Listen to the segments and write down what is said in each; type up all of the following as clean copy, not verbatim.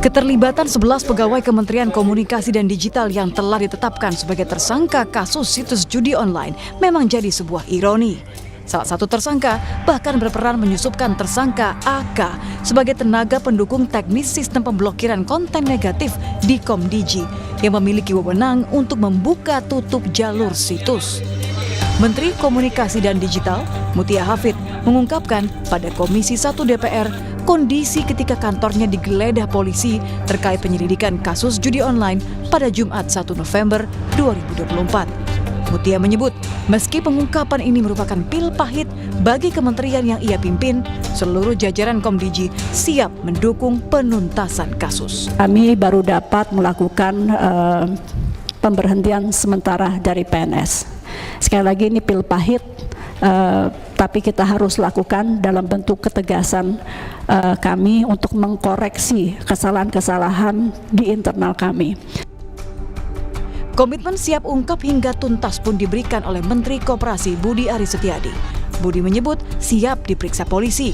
Keterlibatan 11 pegawai Kementerian Komunikasi dan Digital yang telah ditetapkan sebagai tersangka kasus situs judi online memang jadi sebuah ironi. Salah satu tersangka bahkan berperan menyusupkan tersangka AK sebagai tenaga pendukung teknis sistem pemblokiran konten negatif di Komdigi yang memiliki wewenang untuk membuka tutup jalur situs. Menteri Komunikasi dan Digital, Mutia Hafid, mengungkapkan pada Komisi 1 DPR kondisi ketika kantornya digeledah polisi terkait penyelidikan kasus judi online pada Jumat 1 November 2024. Mutia menyebut, meski pengungkapan ini merupakan pil pahit bagi kementerian yang ia pimpin, seluruh jajaran Komdigi siap mendukung penuntasan kasus. Kami baru dapat melakukan pemberhentian sementara dari PNS. Sekali lagi ini pil pahit, tapi kita harus lakukan dalam bentuk ketegasan kami untuk mengkoreksi kesalahan-kesalahan di internal kami. Komitmen siap ungkap hingga tuntas pun diberikan oleh Menteri Koperasi Budi Aris Setiadi. Budi menyebut siap diperiksa polisi.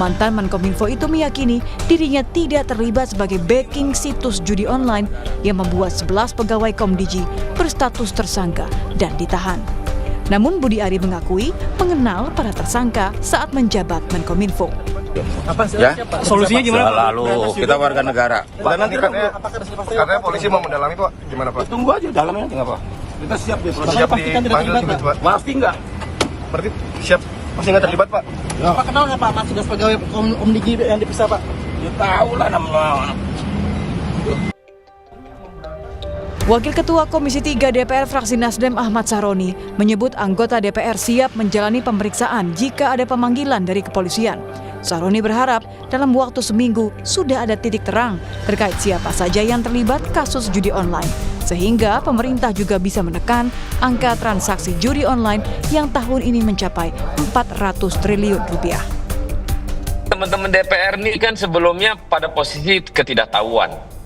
Mantan Menkominfo itu meyakini dirinya tidak terlibat sebagai backing situs judi online yang membuat 11 pegawai Komdigi berstatus tersangka dan ditahan. Namun Budi Ari mengakui mengenal para tersangka saat menjabat Menkominfo. Apa sih? Ya, Solusinya gimana? Lalu kita warga negara. Dan nanti katanya polisi mau mendalami Pak, gimana Pak? Tunggu aja dalamnya nanti nggak apa. Kita siap di proses. Siap dipanggil juga Pak. Pasti nggak. Berarti siap pasti nggak terlibat Pak. Ya. Pak kenal nggak Pak Mas sudah pegawai Komdigi yang diperiksa Pak? Ya tahu lah namanya. Wakil Ketua Komisi 3 DPR fraksi Nasdem Ahmad Saroni menyebut anggota DPR siap menjalani pemeriksaan jika ada pemanggilan dari kepolisian. Saroni berharap dalam waktu seminggu sudah ada titik terang terkait siapa saja yang terlibat kasus judi online, sehingga pemerintah juga bisa menekan angka transaksi judi online yang tahun ini mencapai 400 triliun rupiah. Teman-teman DPR ini kan sebelumnya pada posisi ketidaktahuan.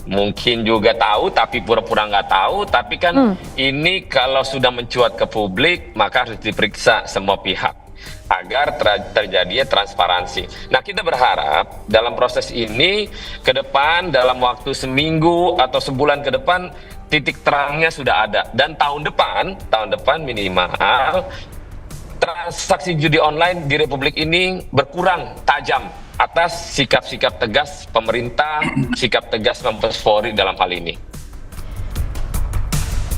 Mungkin juga tahu tapi pura-pura nggak tahu, tapi kan ini kalau sudah mencuat ke publik maka harus diperiksa semua pihak agar terjadi transparansi. Nah, kita berharap dalam proses ini ke depan dalam waktu seminggu atau sebulan ke depan titik terangnya sudah ada, dan tahun depan minimal transaksi judi online di Republik ini berkurang tajam atas sikap-sikap tegas pemerintah, sikap tegas Mabes Polri dalam hal ini.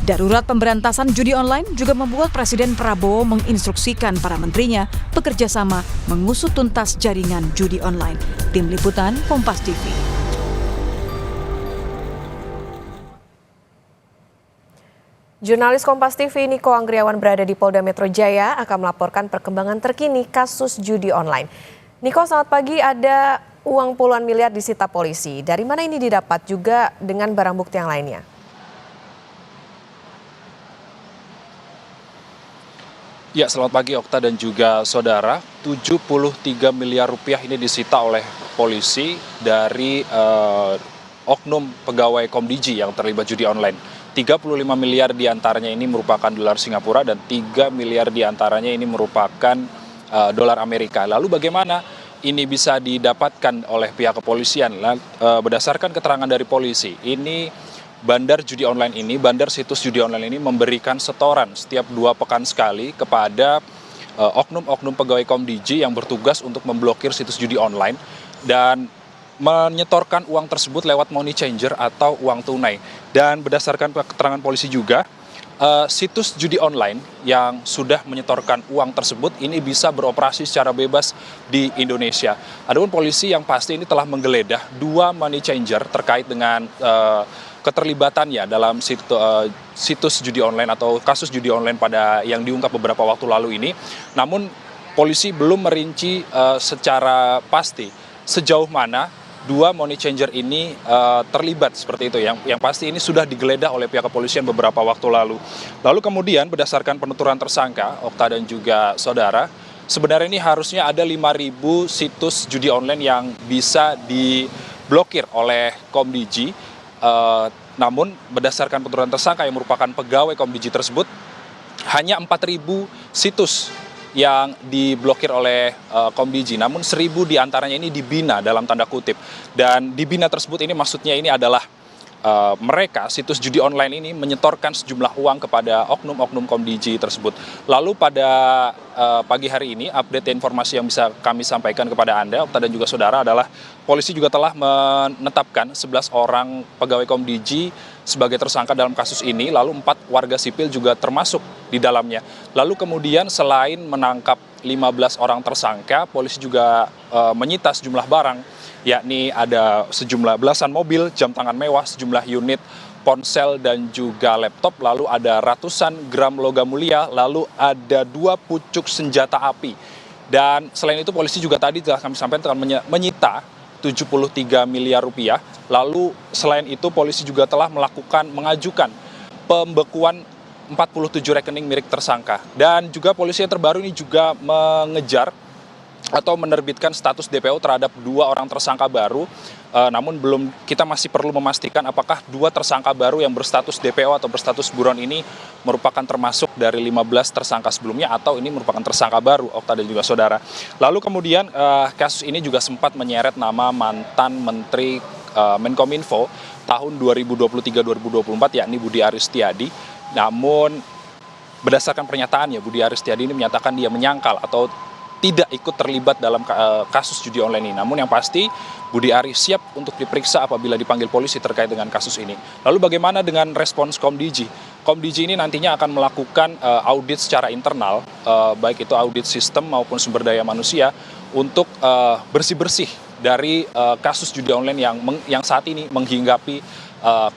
Darurat pemberantasan judi online juga membuat Presiden Prabowo menginstruksikan para menterinya bekerja sama mengusut tuntas jaringan judi online. Tim Liputan Kompas TV. Jurnalis Kompas TV Niko Anggriawan berada di Polda Metro Jaya akan melaporkan perkembangan terkini kasus judi online. Niko, selamat pagi. Ada uang puluhan miliar disita polisi. Dari mana ini didapat juga dengan barang bukti yang lainnya? Ya, selamat pagi Okta dan juga saudara. 73 miliar rupiah ini disita oleh polisi dari oknum pegawai Komdigi yang terlibat judi online. 35 miliar diantaranya ini merupakan dolar Singapura dan 3 miliar diantaranya ini merupakan dolar Amerika. Lalu bagaimana ini bisa didapatkan oleh pihak kepolisian? Berdasarkan keterangan dari polisi, ini bandar situs judi online ini memberikan setoran setiap 2 pekan sekali kepada oknum-oknum pegawai Komdigi yang bertugas untuk memblokir situs judi online dan menyetorkan uang tersebut lewat money changer atau uang tunai. Dan berdasarkan keterangan polisi juga, situs judi online yang sudah menyetorkan uang tersebut ini bisa beroperasi secara bebas di Indonesia. Adapun polisi yang pasti ini telah menggeledah 2 money changer terkait dengan keterlibatannya dalam situs judi online atau kasus judi online yang diungkap beberapa waktu lalu ini. Namun polisi belum merinci secara pasti sejauh mana 2 money changer ini terlibat seperti itu. Yang pasti ini sudah digeledah oleh pihak kepolisian beberapa waktu lalu. Lalu kemudian berdasarkan penuturan tersangka, Okta dan juga saudara, sebenarnya ini harusnya ada 5.000 situs judi online yang bisa diblokir oleh Komdigi. Namun berdasarkan penuturan tersangka yang merupakan pegawai Komdigi tersebut, hanya 4.000 situs yang diblokir oleh Komdiji, namun 1.000 diantaranya ini dibina dalam tanda kutip. Dan dibina tersebut ini maksudnya ini adalah mereka, situs judi online ini menyetorkan sejumlah uang kepada oknum-oknum Komdiji tersebut. Lalu pada pagi hari ini, update informasi yang bisa kami sampaikan kepada Anda, Okta dan juga saudara, adalah polisi juga telah menetapkan 11 orang pegawai Komdiji sebagai tersangka dalam kasus ini, lalu 4 warga sipil juga termasuk di dalamnya. Lalu kemudian selain menangkap 15 orang tersangka, polisi juga menyita sejumlah barang, yakni ada sejumlah belasan mobil, jam tangan mewah, sejumlah unit ponsel dan juga laptop, lalu ada ratusan gram logam mulia, lalu ada 2 pucuk senjata api. Dan selain itu polisi juga tadi telah kami sampaikan telah menyita 73 miliar rupiah. Lalu selain itu polisi juga telah mengajukan pembekuan 47 rekening milik tersangka. Dan juga polisi yang terbaru ini juga mengejar atau menerbitkan status DPO terhadap 2 orang tersangka baru. Namun kita masih perlu memastikan apakah 2 tersangka baru yang berstatus DPO atau berstatus buron ini merupakan termasuk dari 15 tersangka sebelumnya atau ini merupakan tersangka baru, Okta dan juga saudara. Lalu kemudian kasus ini juga sempat menyeret nama mantan Menteri Menkominfo tahun 2023-2024, yakni Budi Aris Setiadi. Namun berdasarkan pernyataannya, Budi Aris Setiadi ini menyatakan dia menyangkal atau tidak ikut terlibat dalam kasus judi online ini. Namun yang pasti Budi Aris siap untuk diperiksa apabila dipanggil polisi terkait dengan kasus ini. Lalu bagaimana dengan respons Komdiji? Komdiji ini nantinya akan melakukan audit secara internal, baik itu audit sistem maupun sumber daya manusia, untuk bersih-bersih dari kasus judi online yang saat ini menghinggapi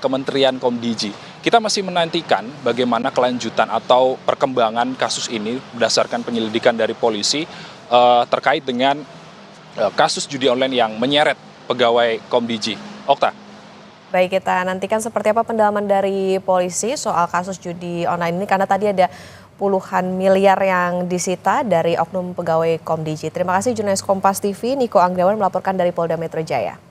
Kementerian Komdiji. Kita masih menantikan bagaimana kelanjutan atau perkembangan kasus ini berdasarkan penyelidikan dari polisi terkait dengan kasus judi online yang menyeret pegawai Komdiji. Okta. Baik, kita nantikan seperti apa pendalaman dari polisi soal kasus judi online ini, karena tadi ada puluhan miliar yang disita dari oknum pegawai Komdiji. Terima kasih jurnalis Kompas TV Niko Anggriawan melaporkan dari Polda Metro Jaya.